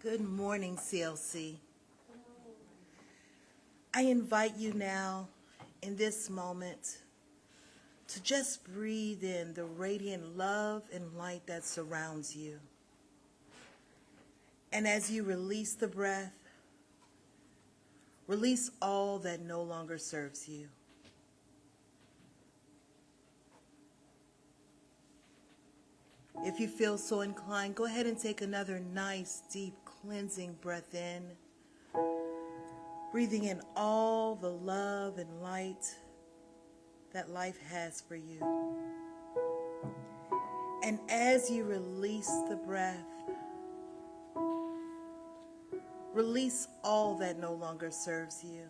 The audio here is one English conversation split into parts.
Good morning, CLC. I invite you now, in this moment, to just breathe in the radiant love and light that surrounds you. And as you release the breath, release all that no longer serves you. If you feel so inclined, go ahead and take another nice, deep, cleansing breath in, breathing in all the love and light that life has for you. And as you release the breath, release all that no longer serves you.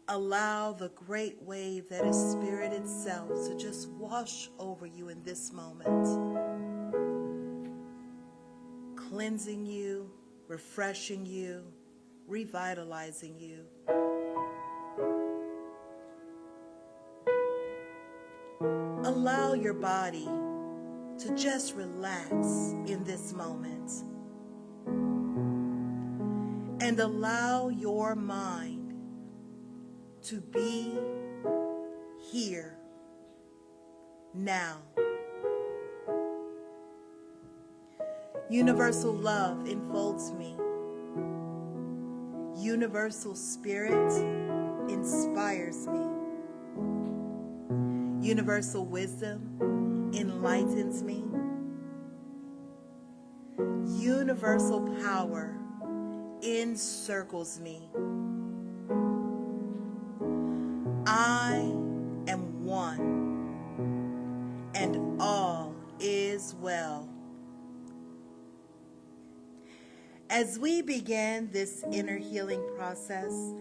Allow the great wave that is Spirit itself to just wash over you in this moment, cleansing you, refreshing you, revitalizing you. Allow your body to just relax in this moment, and allow your mind to be here, now. Universal love enfolds me. Universal spirit inspires me. Universal wisdom enlightens me. Universal power encircles me. I am one, and all is well. As we begin this inner healing process,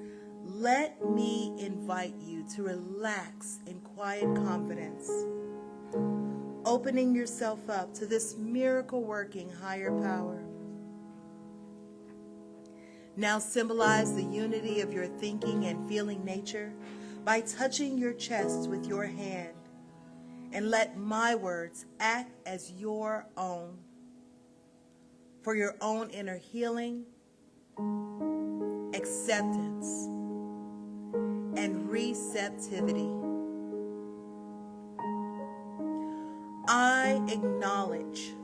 let me invite you to relax in quiet confidence, opening yourself up to this miracle-working higher power. Now symbolize the unity of your thinking and feeling nature by touching your chest with your hand, and let my words act as your own, for your own inner healing, acceptance, and receptivity. I acknowledge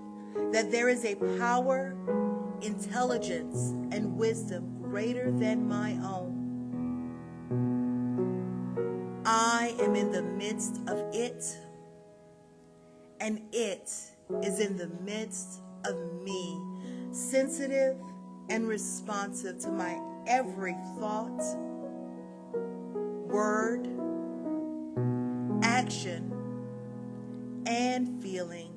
that there is a power, intelligence, and wisdom greater than my own. I am in the midst of it, and it is in the midst of me, sensitive and responsive to my every thought, word, action, and feeling.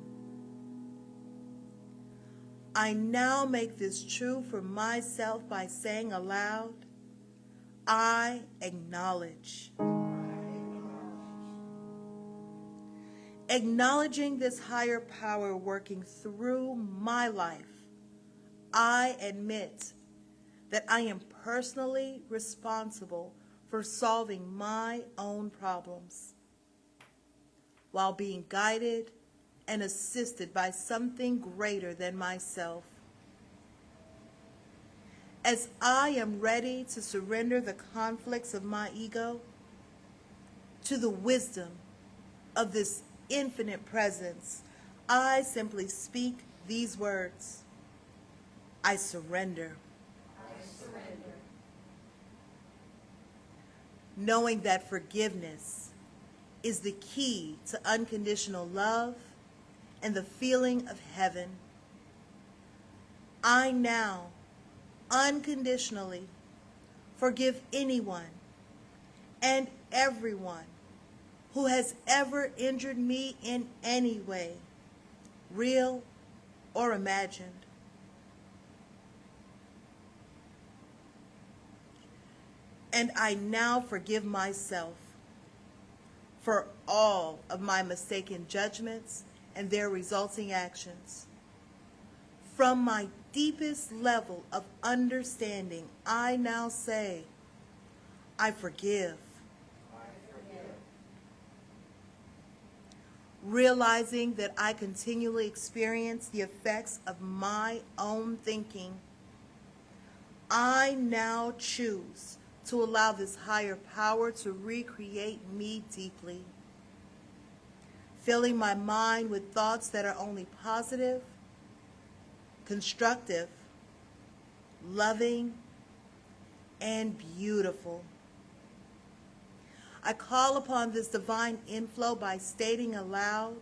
I now make this true for myself by saying aloud, I acknowledge. Acknowledging this higher power working through my life, I admit that I am personally responsible for solving my own problems while being guided and assisted by something greater than myself. As I am ready to surrender the conflicts of my ego to the wisdom of this infinite presence, I simply speak these words. I surrender. I surrender. Knowing that forgiveness is the key to unconditional love and the feeling of heaven, I now unconditionally forgive anyone and everyone who has ever injured me in any way, real or imagined. And I now forgive myself for all of my mistaken judgments and their resulting actions. From my deepest level of understanding, I now say, I forgive. realizing that I continually experience the effects of my own thinking, I now choose to allow this higher power to recreate me deeply, filling my mind with thoughts that are only positive, constructive, loving, and beautiful. I call upon this divine inflow by stating aloud,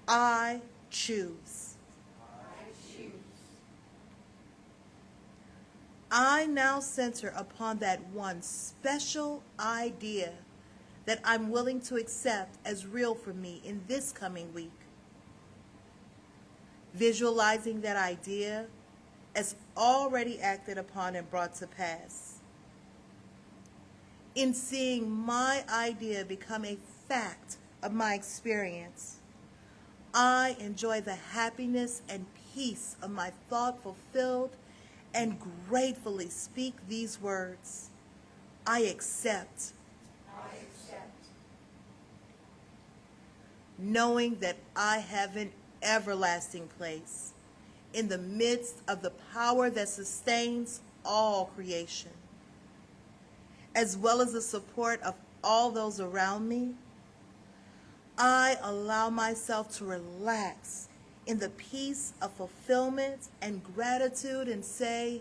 I choose. I now center upon that one special idea that I'm willing to accept as real for me in this coming week. Visualizing that idea as already acted upon and brought to pass. In seeing my idea become a fact of my experience, I enjoy the happiness and peace of my thought-fulfilled and gratefully speak these words. I accept. I accept. Knowing that I have an everlasting place in the midst of the power that sustains all creation, as well as the support of all those around me, I allow myself to relax in the peace of fulfillment and gratitude and say,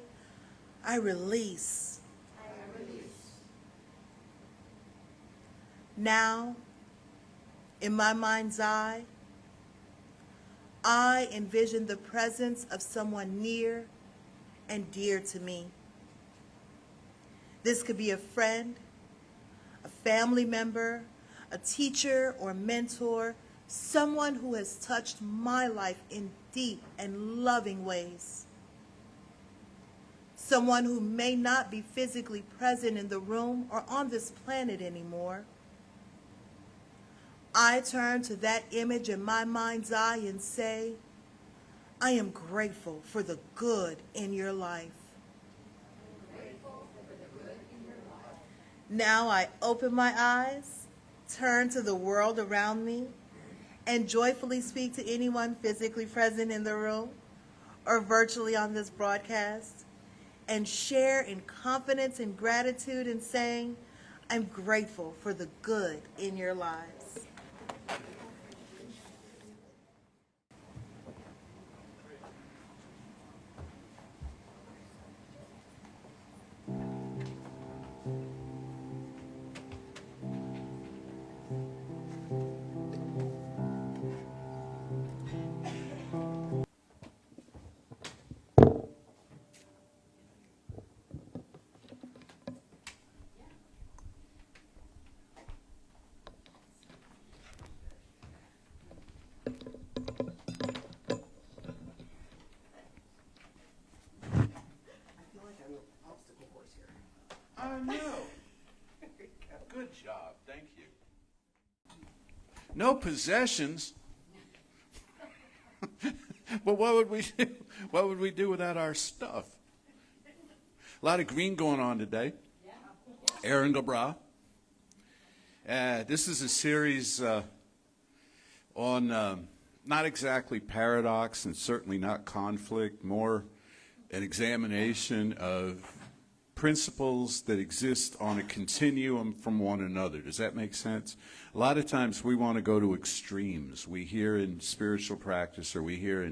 I release. I release. Now, in my mind's eye, I envision the presence of someone near and dear to me. This could be a friend, a family member, a teacher or mentor, someone who has touched my life in deep and loving ways. Someone who may not be physically present in the room or on this planet anymore. I turn to that image in my mind's eye and say, I am grateful for the good in your life. Now I open my eyes, turn to the world around me, and joyfully speak to anyone physically present in the room or virtually on this broadcast, and share in confidence and gratitude in saying, I'm grateful for the good in your lives. I know. Good job. Thank you. No possessions. But what would we do? What would we do without our stuff? A lot of green going on today. Aaron Gabra. This is a series on not exactly paradox and certainly not conflict, more an examination of principles that exist on a continuum from one another. Does that make sense? A lot of times we want to go to extremes. We hear in spiritual practice, or we hear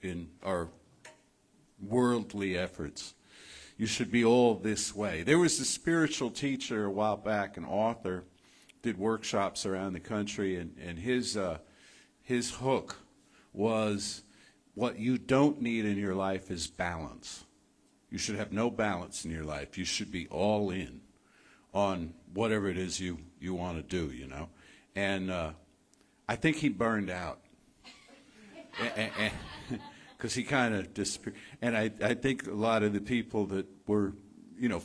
in our worldly efforts, you should be all this way. There was a spiritual teacher a while back, an author, did workshops around the country, and his hook was, what you don't need in your life is balance. You should have no balance in your life. You should be all in on whatever it is you want to do, you know. And I think he burned out. Because he kind of disappeared. And I think a lot of the people that were,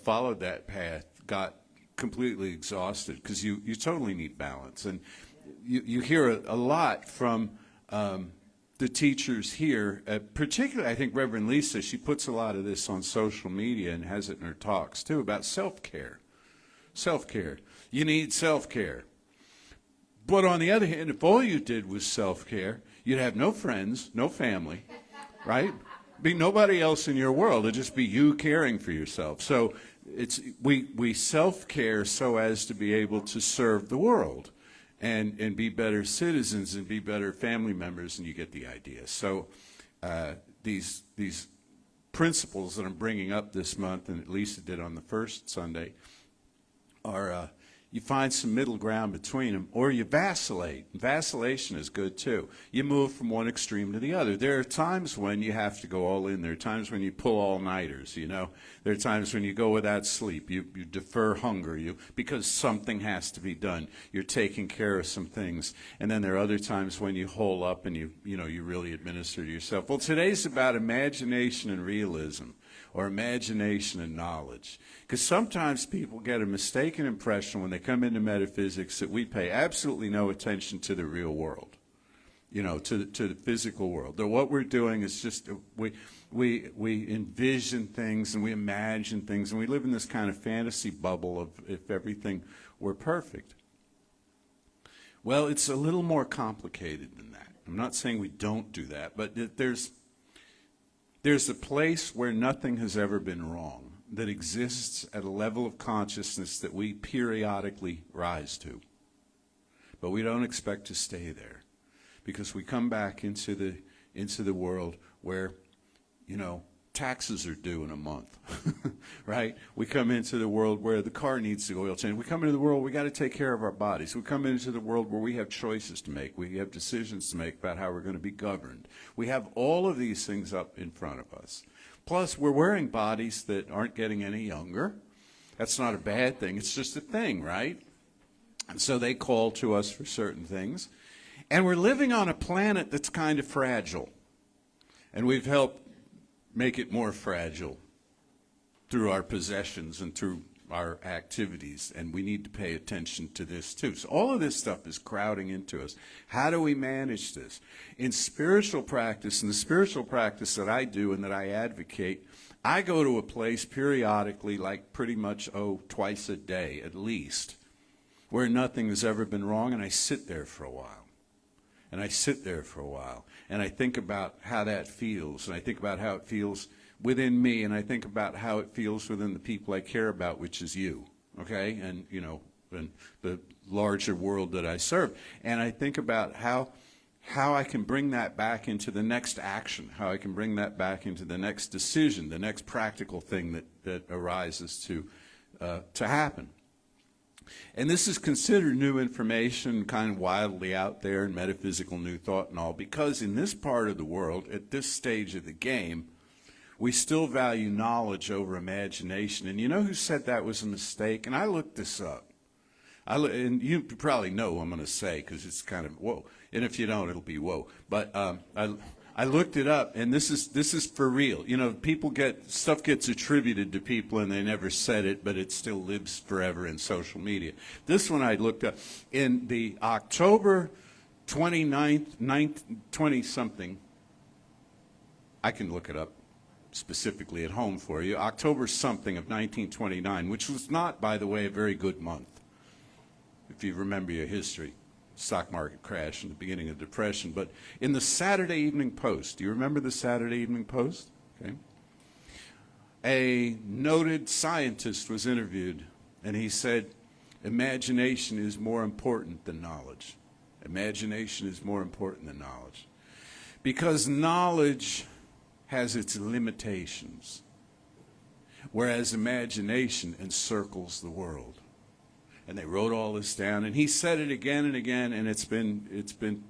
followed that path got completely exhausted, because you totally need balance. And you hear a lot from the teachers here, particularly I think Reverend Lisa, she puts a lot of this on social media and has it in her talks too, about self-care. Self-care. You need self-care. But on the other hand, if all you did was self-care, you'd have no friends, no family, right? Be nobody else in your world. It'd just be you caring for yourself. So we self-care so as to be able to serve the world and be better citizens and be better family members, and you get the idea. So these principles that I'm bringing up this month, and at least it did on the first Sunday, are you find some middle ground between them, or you vacillate. Vacillation is good too. You move from one extreme to the other. There are times when you have to go all in. There are times when you pull all-nighters, you know. There are times when you go without sleep. You defer hunger because something has to be done. You're taking care of some things. And then there are other times when you hole up and you really administer to yourself. Well, today's about imagination and realism, or imagination and knowledge. Because sometimes people get a mistaken impression when they come into metaphysics that we pay absolutely no attention to the real world, to the physical world. That what we're doing is just, we envision things and we imagine things, and we live in this kind of fantasy bubble of if everything were perfect. Well, it's a little more complicated than that. I'm not saying we don't do that, but there's a place where nothing has ever been wrong, that exists at a level of consciousness that we periodically rise to. But we don't expect to stay there, because we come back into the world where, taxes are due in a month, right? We come into the world where the car needs the oil change. We come into the world, we got to take care of our bodies. We come into the world where we have choices to make. We have decisions to make about how we're going to be governed. We have all of these things up in front of us. Plus, we're wearing bodies that aren't getting any younger. That's not a bad thing. It's just a thing, right? And so they call to us for certain things. And we're living on a planet that's kind of fragile. And we've helped make it more fragile through our possessions and through our activities, and we need to pay attention to this too. So all of this stuff is crowding into us. How do we manage this? In spiritual practice, in the spiritual practice that I do and that I advocate, I go to a place periodically, like pretty much, twice a day at least, where nothing has ever been wrong, and I sit there for a while. And I sit there for a while, and I think about how that feels, and I think about how it feels within me, and I think about how it feels within the people I care about, which is you, okay, and and the larger world that I serve. And I think about how I can bring that back into the next action, how I can bring that back into the next decision, the next practical thing that arises to happen. And this is considered new information, kind of wildly out there, and metaphysical new thought and all, because in this part of the world, at this stage of the game, we still value knowledge over imagination. And you know who said that was a mistake? And I looked this up. And you probably know what I'm going to say, because it's kind of whoa. And if you don't, it'll be whoa. But I looked it up, and this is for real. Stuff gets attributed to people, and they never said it, but it still lives forever in social media. This one I looked up in the October 29th, 20-something. I can look it up specifically at home for you. October something of 1929, which was not, by the way, a very good month, if you remember your history. Stock market crash in the beginning of the Depression. But in the Saturday Evening Post, do you remember the Saturday Evening Post? Okay. A noted scientist was interviewed, and he said, imagination is more important than knowledge. Imagination is more important than knowledge. Because knowledge has its limitations, whereas imagination encircles the world. And they wrote all this down, and he said it again and again, and it's been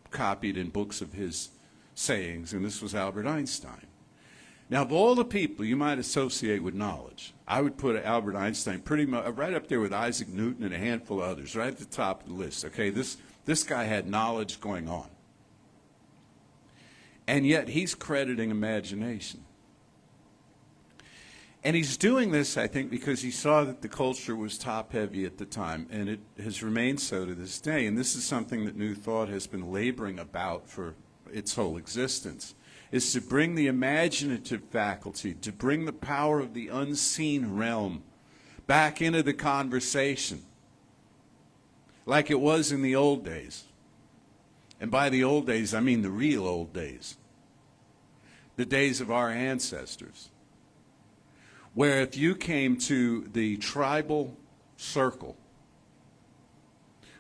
copied in books of his sayings, and this was Albert Einstein. Now, of all the people you might associate with knowledge, I would put Albert Einstein pretty much right up there with Isaac Newton and a handful of others, right at the top of the list. Okay, this guy had knowledge going on. And yet he's crediting imagination. And he's doing this, I think, because he saw that the culture was top-heavy at the time, and it has remained so to this day. And this is something that New Thought has been laboring about for its whole existence, is to bring the imaginative faculty, to bring the power of the unseen realm back into the conversation. like it was in the old days. And by the old days, I mean the real old days. The days of our ancestors. Where if you came to the tribal circle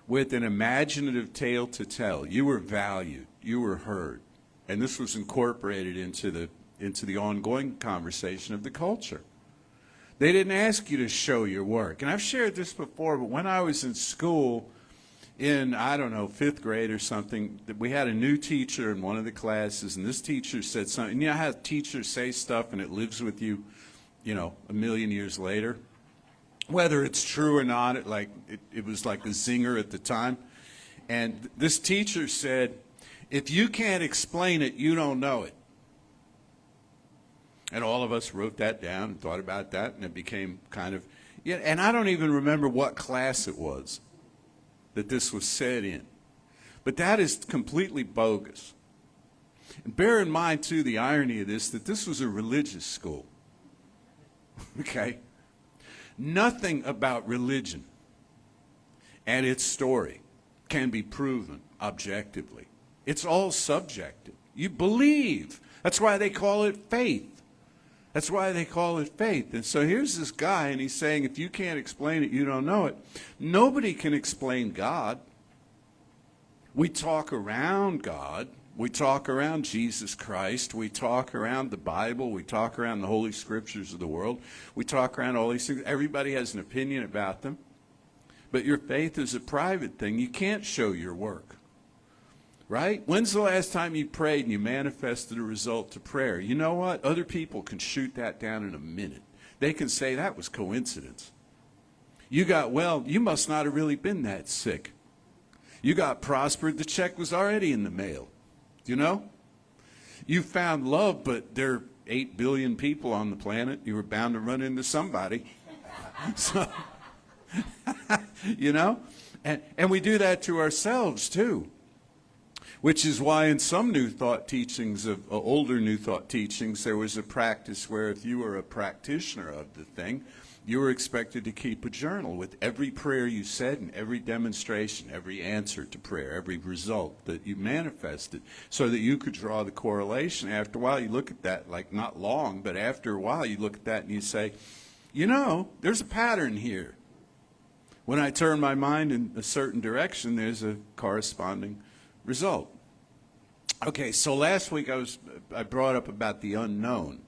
with an imaginative tale to tell, you were valued, you were heard. And this was incorporated into the ongoing conversation of the culture. They didn't ask you to show your work. And I've shared this before, but when I was in school in, I don't know, 5th grade or something, we had a new teacher in one of the classes, and this teacher said something. And you know how teachers say stuff and it lives with you, you know, a million years later? Whether it's true or not, it was like a zinger at the time. And this teacher said, if you can't explain it, you don't know it. And all of us wrote that down and thought about that, and it became kind of, yeah, and I don't even remember what class it was that this was said in. But that is completely bogus. And bear in mind, too, the irony of this, that this was a religious school. Okay? Nothing about religion and its story can be proven objectively. It's all subjective. You believe. That's why they call it faith. That's why they call it faith. And so here's this guy, and he's saying, if you can't explain it, you don't know it. Nobody can explain God. We talk around God. We talk around Jesus Christ. We talk around the Bible. We talk around the Holy Scriptures of the world. We talk around all these things. Everybody has an opinion about them. But your faith is a private thing. You can't show your work. Right? When's the last time you prayed and you manifested a result to prayer? You know what? Other people can shoot that down in a minute. They can say that was coincidence. You got well, you must not have really been that sick. You got prospered, the check was already in the mail. You know? You found love, but there are 8 billion people on the planet. You were bound to run into somebody. So, you know? And we do that to ourselves too. Which is why in some New Thought teachings, of older New Thought teachings, there was a practice where if you were a practitioner of the thing, you were expected to keep a journal with every prayer you said and every demonstration, every answer to prayer, every result that you manifested, so that you could draw the correlation. After a while, you look at that, like not long, but after a while, you look at that and you say, you know, there's a pattern here. When I turn my mind in a certain direction, there's a corresponding result. Okay, so last week I brought up about the unknown,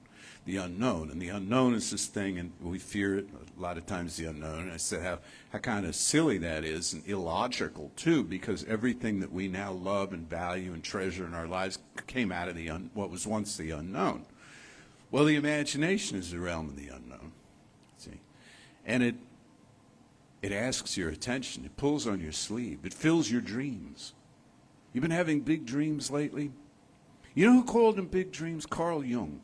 and the unknown is this thing, and we fear it a lot of times, the unknown. And I said how kind of silly that is, and illogical too, because everything that we now love and value and treasure in our lives came out of what was once the unknown. Well, the imagination is the realm of the unknown, see, and it asks your attention, it pulls on your sleeve, it fills your dreams. You've been having big dreams lately? You know who called them big dreams? Carl Jung.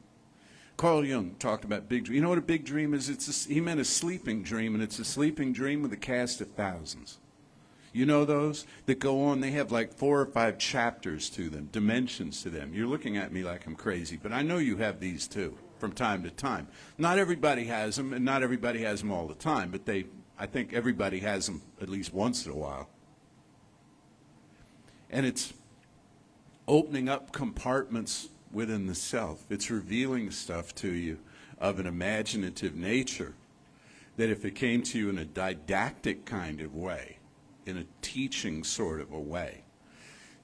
Carl Jung talked about big dreams. You know what a big dream is? He meant a sleeping dream, and it's a sleeping dream with a cast of thousands. You know those that go on? They have like 4 or 5 chapters to them, dimensions to them. You're looking at me like I'm crazy, but I know you have these too from time to time. Not everybody has them, and not everybody has them all the time, but I think everybody has them at least once in a while. And it's opening up compartments within the self. It's revealing stuff to you of an imaginative nature that if it came to you in a didactic kind of way, in a teaching sort of a way,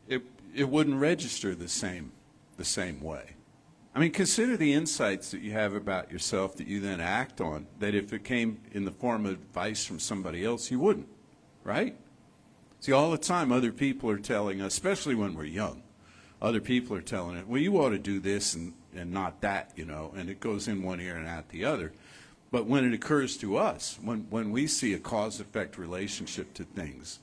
it wouldn't register the same way. I mean, consider the insights that you have about yourself that you then act on, that if it came in the form of advice from somebody else, you wouldn't, right? See, all the time other people are telling us, especially when we're young, other people are telling us, well, you ought to do this and not that, you know, and it goes in one ear and out the other. But when it occurs to us, when we see a cause-effect relationship to things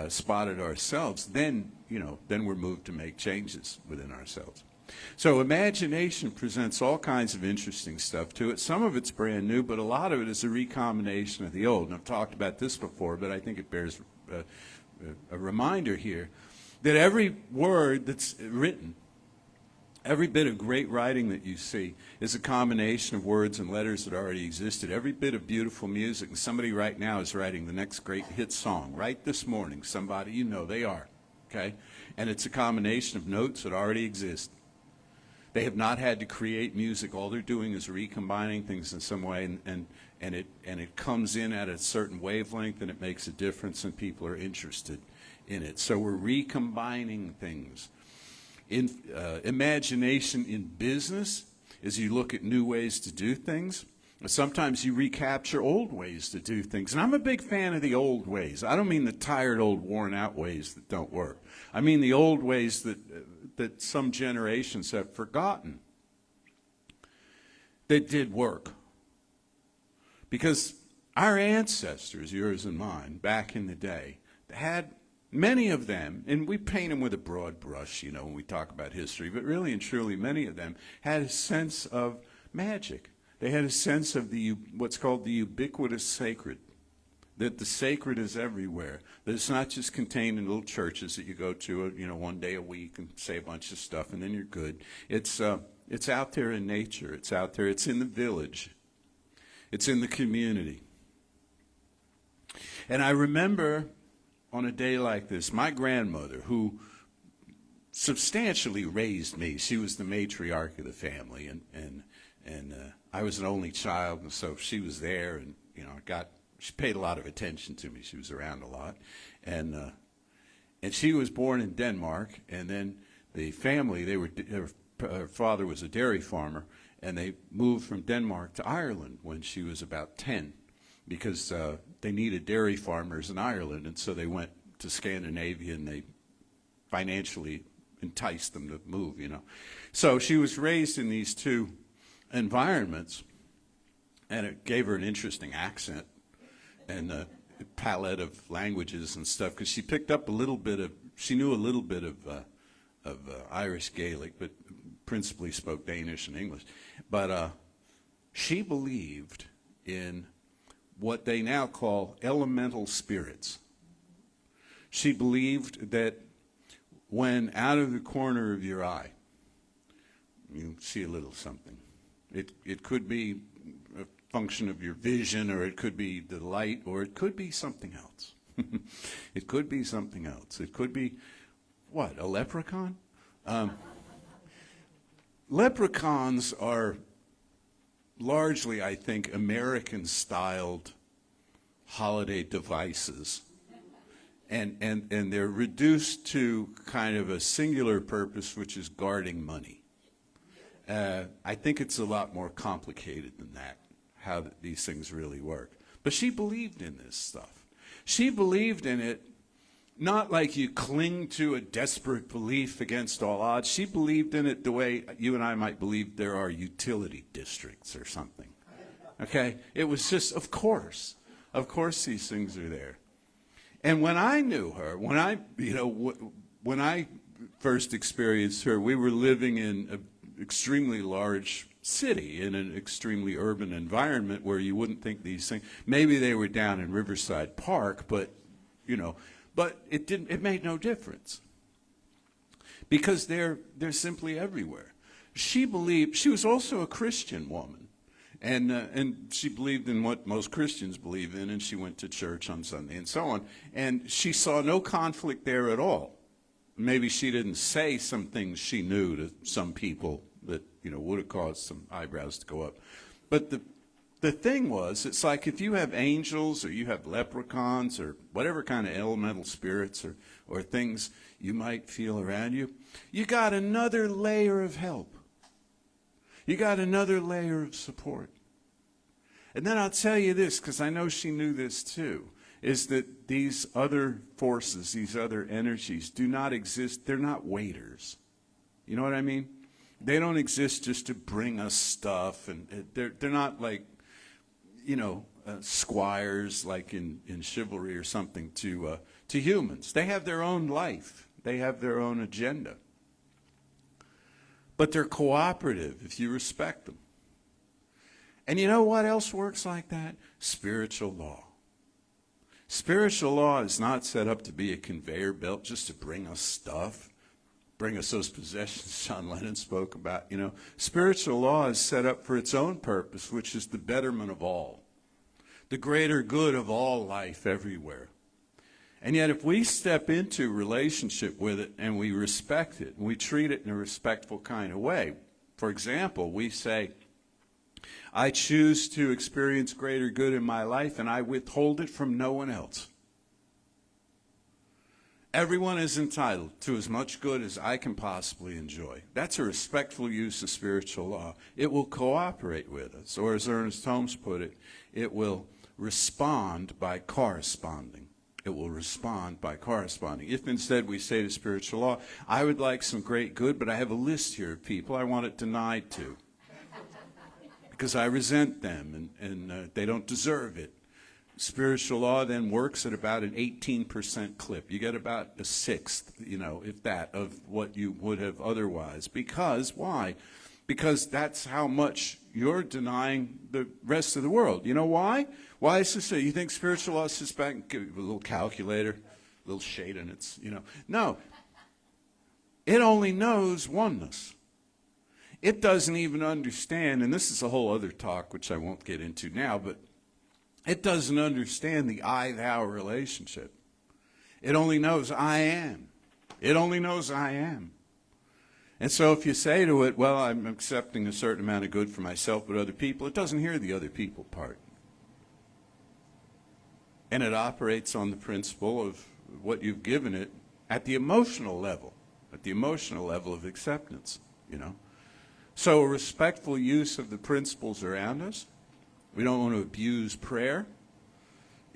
spotted ourselves, then we're moved to make changes within ourselves. So imagination presents all kinds of interesting stuff to it. Some of it's brand new, but a lot of it is a recombination of the old. And I've talked about this before, but I think it bears a reminder here that every word that's written Every bit of great writing that you see is a combination of words and letters that already existed. Every bit of beautiful music, and somebody right now is writing the next great hit song. Right this morning, somebody, you know they are, okay? And it's a combination of notes that already exist. They have not had to create music. All they're doing is recombining things in some way, and it comes in at a certain wavelength, and it makes a difference, and people are interested in it. So we're recombining things. In imagination in business is you look at new ways to do things. Sometimes you recapture old ways to do things. And I'm a big fan of the old ways. I don't mean the tired, old, worn-out ways that don't work. I mean the old ways that some generations have forgotten that did work. Because our ancestors, yours and mine, back in the day, had many of them, and we paint them with a broad brush, you know, when we talk about history, but really and truly many of them had a sense of magic. They had a sense of what's called the ubiquitous sacred, that the sacred is everywhere, that it's not just contained in little churches that you go to, you know, one day a week and say a bunch of stuff and then you're good. It's out there in nature. It's out there. It's in the village. It's in the community. And I remember on a day like this, my grandmother, who substantially raised me, she was the matriarch of the family, and I was an only child, and so she was there, and you know, she paid a lot of attention to me. She was around a lot, and she was born in Denmark, and then the family, her father was a dairy farmer, and they moved from Denmark to Ireland when she was about 10. Because they needed dairy farmers in Ireland, and so they went to Scandinavia, and they financially enticed them to move, you know. So she was raised in these two environments, and it gave her an interesting accent and a palette of languages and stuff, because she picked up she knew a little bit of Irish Gaelic, but principally spoke Danish and English. But she believed in what they now call elemental spirits. She believed that when out of the corner of your eye you see a little something, it could be a function of your vision, or it could be the light, or it could be something else. It could be something else. It could be, what, a leprechaun? Leprechauns are largely, I think, American-styled holiday devices. And they're reduced to kind of a singular purpose, which is guarding money. I think it's a lot more complicated than that, how these things really work. But she believed in this stuff. She believed in it not like you cling to a desperate belief against all odds. She believed in it the way you and I might believe there are utility districts or something. Okay? It was just, of course these things are there. And when I knew her, when I first experienced her, we were living in an extremely large city, in an extremely urban environment where you wouldn't think these things. Maybe they were down in Riverside Park, but it made no difference, because they're simply everywhere. She believed, she was also a Christian woman, and she believed in what most Christians believe in, and she went to church on Sunday and so on, and she saw no conflict there at all. Maybe she didn't say some things she knew to some people that would have caused some eyebrows to go up, but the thing was, it's like if you have angels or you have leprechauns or whatever kind of elemental spirits or things you might feel around you, you got another layer of help. You got another layer of support. And then I'll tell you this, because I know she knew this too, is that these other forces, these other energies do not exist. They're not waiters. You know what I mean? They don't exist just to bring us stuff, and they're not like, squires like in chivalry or something to humans. They have their own life. They have their own agenda. But they're cooperative if you respect them. And you know what else works like that? Spiritual law. Spiritual law is not set up to be a conveyor belt just to bring us stuff. bring us those possessions John Lennon spoke about. Spiritual law is set up for its own purpose, which is the betterment of all, the greater good of all life everywhere. And yet if we step into relationship with it and we respect it, and we treat it in a respectful kind of way, for example, we say, I choose to experience greater good in my life and I withhold it from no one else. Everyone is entitled to as much good as I can possibly enjoy. That's a respectful use of spiritual law. It will cooperate with us, or as Ernest Holmes put it, it will respond by corresponding. It will respond by corresponding. If instead we say to spiritual law, I would like some great good, but I have a list here of people I want it denied to because I resent them and they don't deserve it. Spiritual law then works at about an 18% clip. You get about a sixth, if that, of what you would have otherwise. Because, why? Because that's how much you're denying the rest of the world. You know why? Why is this? You think spiritual law sits back and give you a little calculator, a little shade in its, No. It only knows oneness. It doesn't even understand, and this is a whole other talk, which I won't get into now, but it doesn't understand the I-thou relationship. It only knows I am. It only knows I am. And so if you say to it, well, I'm accepting a certain amount of good for myself but other people, it doesn't hear the other people part. And it operates on the principle of what you've given it at the emotional level of acceptance, So a respectful use of the principles around us. We don't want to abuse prayer.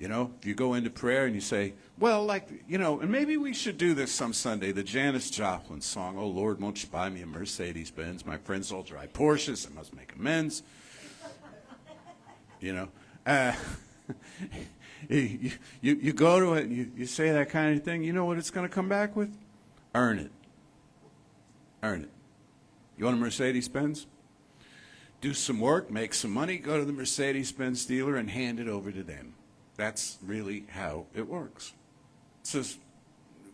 If you go into prayer and you say, well, and maybe we should do this some Sunday, the Janis Joplin song, oh, Lord, won't you buy me a Mercedes-Benz? My friends all drive Porsches. I must make amends. You go to it and you say that kind of thing. You know what it's going to come back with? Earn it. Earn it. You want a Mercedes-Benz? Do some work, make some money, go to the Mercedes-Benz dealer and hand it over to them. That's really how it works. It says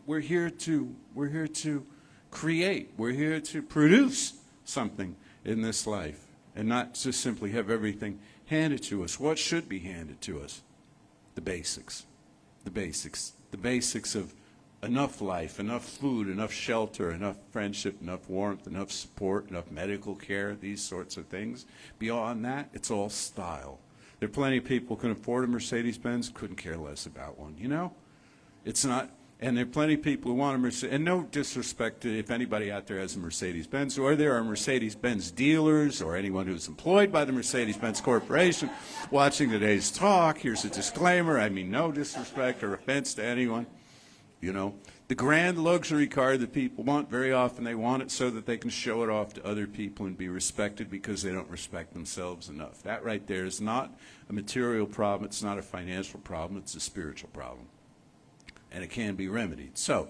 we're here to create. We're here to produce something in this life and not just simply have everything handed to us. What should be handed to us? The basics. The basics. The basics of enough life, enough food, enough shelter, enough friendship, enough warmth, enough support, enough medical care, these sorts of things. Beyond that, it's all style. There are plenty of people who can afford a Mercedes-Benz, couldn't care less about one, It's not, and there are plenty of people who want a Mercedes, and no disrespect to if anybody out there has a Mercedes-Benz, or there are Mercedes-Benz dealers, or anyone who's employed by the Mercedes-Benz Corporation watching today's talk. Here's a disclaimer. I mean no disrespect or offense to anyone. The grand luxury car that people want, very often they want it so that they can show it off to other people and be respected because they don't respect themselves enough. That right there is not a material problem. It's not a financial problem. It's a spiritual problem. And it can be remedied. So,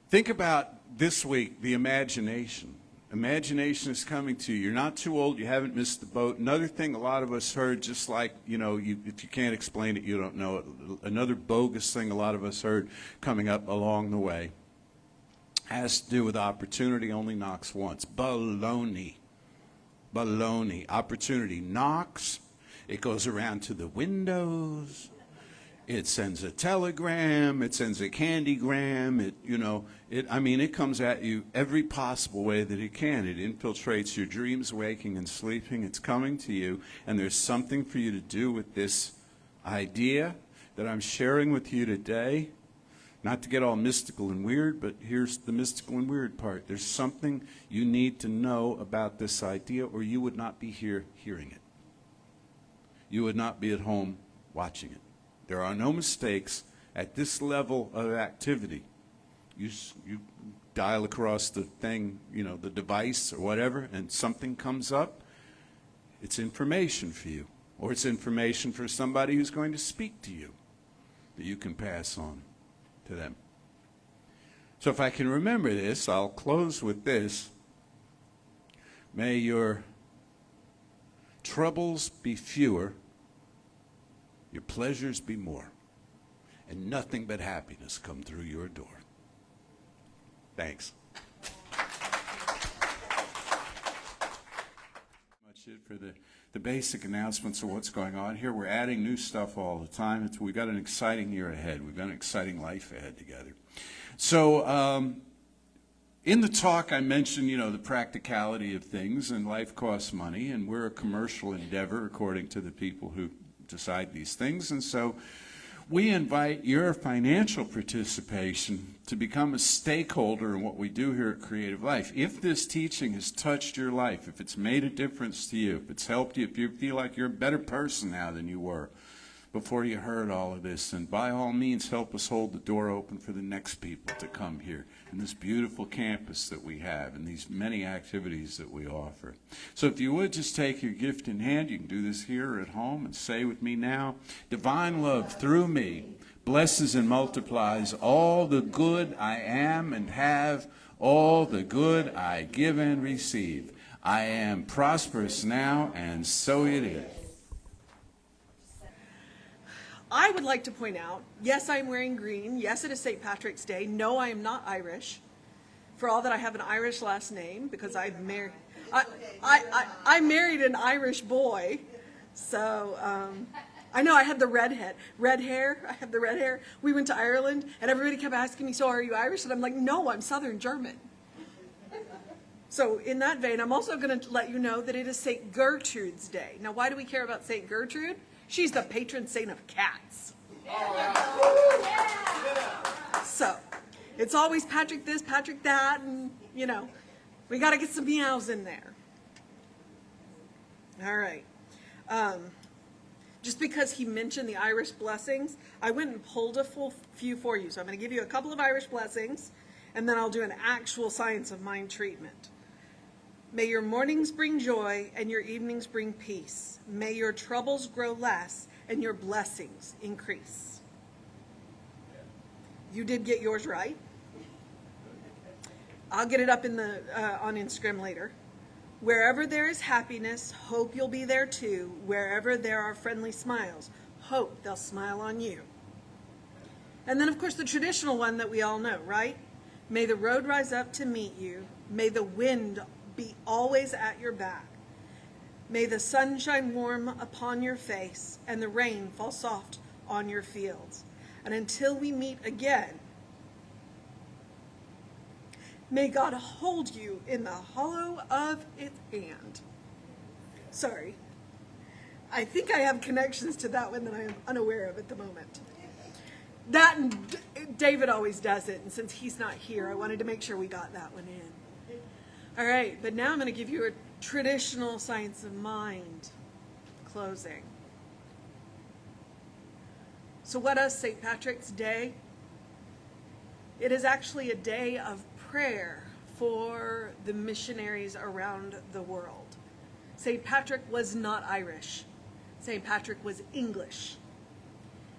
think about this week, the imagination. Imagination is coming to you. You're not too old. You haven't missed the boat. Another thing a lot of us heard, just like, if you can't explain it, you don't know it. Another bogus thing a lot of us heard coming up along the way has to do with opportunity only knocks once. Baloney. Baloney. Opportunity knocks. It goes around to the windows. It sends a telegram, it sends a candygram, it comes at you every possible way that it can. It infiltrates your dreams, waking and sleeping. It's coming to you, and there's something for you to do with this idea that I'm sharing with you today. Not to get all mystical and weird, but here's the mystical and weird part. There's something you need to know about this idea, or you would not be here hearing it. You would not be at home watching it. There are no mistakes at this level of activity. You dial across the thing, the device or whatever, and something comes up. It's information for you, or it's information for somebody who's going to speak to you that you can pass on to them. So if I can remember this, I'll close with this. May your troubles be fewer, your pleasures be more, and nothing but happiness come through your door. Thanks. Much it for the basic announcements of what's going on here. We're adding new stuff all the time. We've got an exciting year ahead. We've got an exciting life ahead together. So in the talk, I mentioned, the practicality of things, and life costs money, and we're a commercial endeavor according to the people who decide these things. And so we invite your financial participation to become a stakeholder in what we do here at Creative Life. If this teaching has touched your life, if it's made a difference to you, if it's helped you, if you feel like you're a better person now than you were before you heard all of this, then by all means help us hold the door open for the next people to come here in this beautiful campus that we have and these many activities that we offer. So if you would just take your gift in hand, you can do this here or at home, and say with me now, divine love through me blesses and multiplies all the good I am and have, all the good I give and receive. I am prosperous now, and so it is. I would like to point out, yes, I'm wearing green. Yes, it is St. Patrick's Day. No, I am not Irish. For all that, I have an Irish last name because I married an Irish boy. So I know I had the red hair. I have the red hair. We went to Ireland, and everybody kept asking me, "So are you Irish?" And I'm like, "No, I'm Southern German." So in that vein, I'm also going to let you know that it is St. Gertrude's Day. Now, why do we care about St. Gertrude? She's the patron saint of cats. So it's always Patrick this, Patrick that, and, we got to get some meows in there. All right. Just because he mentioned the Irish blessings, I went and pulled a few for you. So I'm going to give you a couple of Irish blessings, and then I'll do an actual science of mind treatment. May your mornings bring joy and your evenings bring peace. May your troubles grow less and your blessings increase. You did get yours right. I'll get it up on Instagram later. Wherever there is happiness, hope you'll be there too. Wherever there are friendly smiles, hope they'll smile on you. And then, of course, the traditional one that we all know, right? May the road rise up to meet you. May the wind be always at your back. May the sun shine warm upon your face and the rain fall soft on your fields. And until we meet again, may God hold you in the hollow of his hand. Sorry. I think I have connections to that one that I am unaware of at the moment. That and David always does it, and since he's not here, I wanted to make sure we got that one in. All right, but now I'm going to give you a traditional science of mind closing. So what is St. Patrick's Day? It is actually a day of prayer for the missionaries around the world. St. Patrick was not Irish. St. Patrick was English.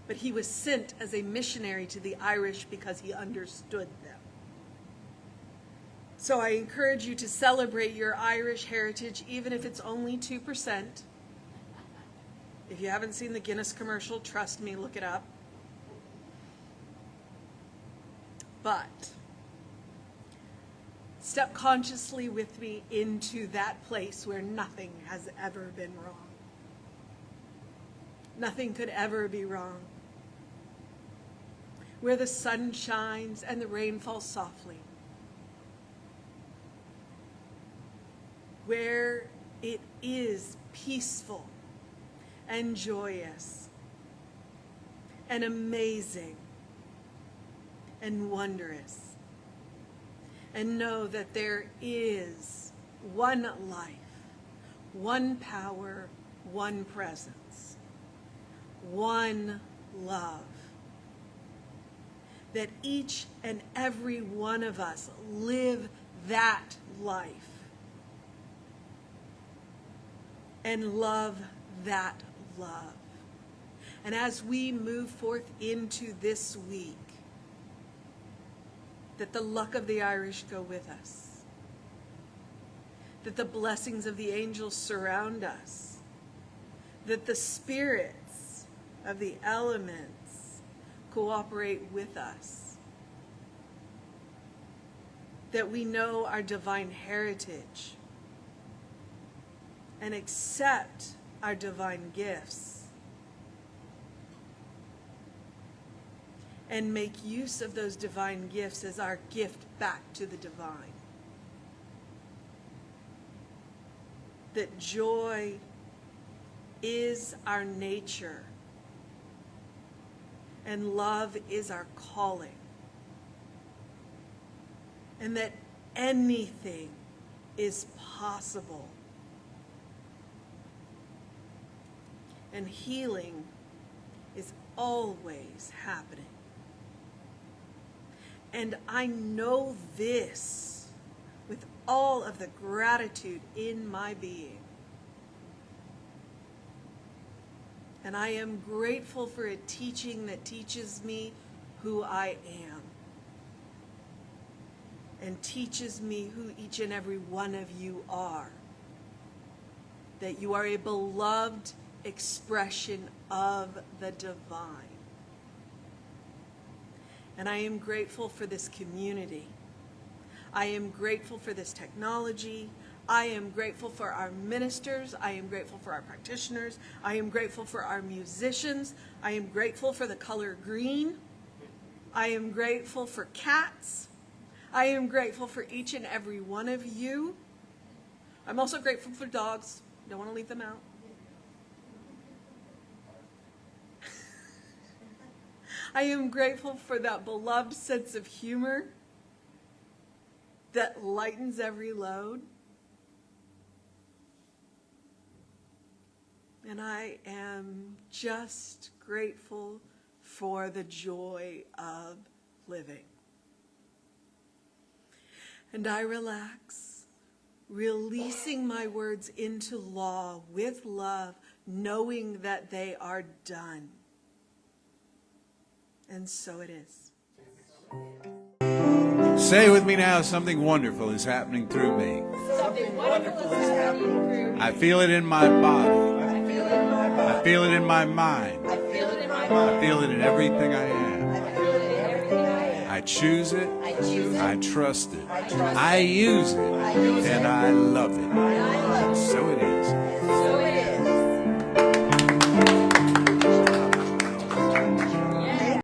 But he was sent as a missionary to the Irish because he understood them. So I encourage you to celebrate your Irish heritage, even if it's only 2%. If you haven't seen the Guinness commercial, trust me, look it up. But step consciously with me into that place where nothing has ever been wrong. Nothing could ever be wrong. Where the sun shines and the rain falls softly. Where it is peaceful and joyous and amazing and wondrous. And know that there is one life, one power, one presence, one love. That each and every one of us live that life and love that love. And as we move forth into this week, that the luck of the Irish go with us, that the blessings of the angels surround us, that the spirits of the elements cooperate with us, that we know our divine heritage and accept our divine gifts and make use of those divine gifts as our gift back to the divine. That joy is our nature and love is our calling. And that anything is possible. And healing is always happening. And I know this with all of the gratitude in my being. And I am grateful for a teaching that teaches me who I am. And teaches me who each and every one of you are. That you are a beloved expression of the divine. And I am grateful for this community. I am grateful for this technology. I am grateful for our ministers. I am grateful for our practitioners. I am grateful for our musicians. I am grateful for the color green. I am grateful for cats. I am grateful for each and every one of you. I'm also grateful for dogs. Don't want to leave them out. I am grateful for that beloved sense of humor that lightens every load. And I am just grateful for the joy of living. And I relax, releasing my words into law with love, knowing that they are done. And so it is. Say with me now, something wonderful is happening through me. Something wonderful is happening through me. I feel it in my body. I feel it in my body. I feel it in my mind. I feel it in my I mind. feel it in everything I am. I feel it in everything I am. I choose it. I choose it. I trust it. I trust I it. use it. I use it. And I love it. I love it. So it is.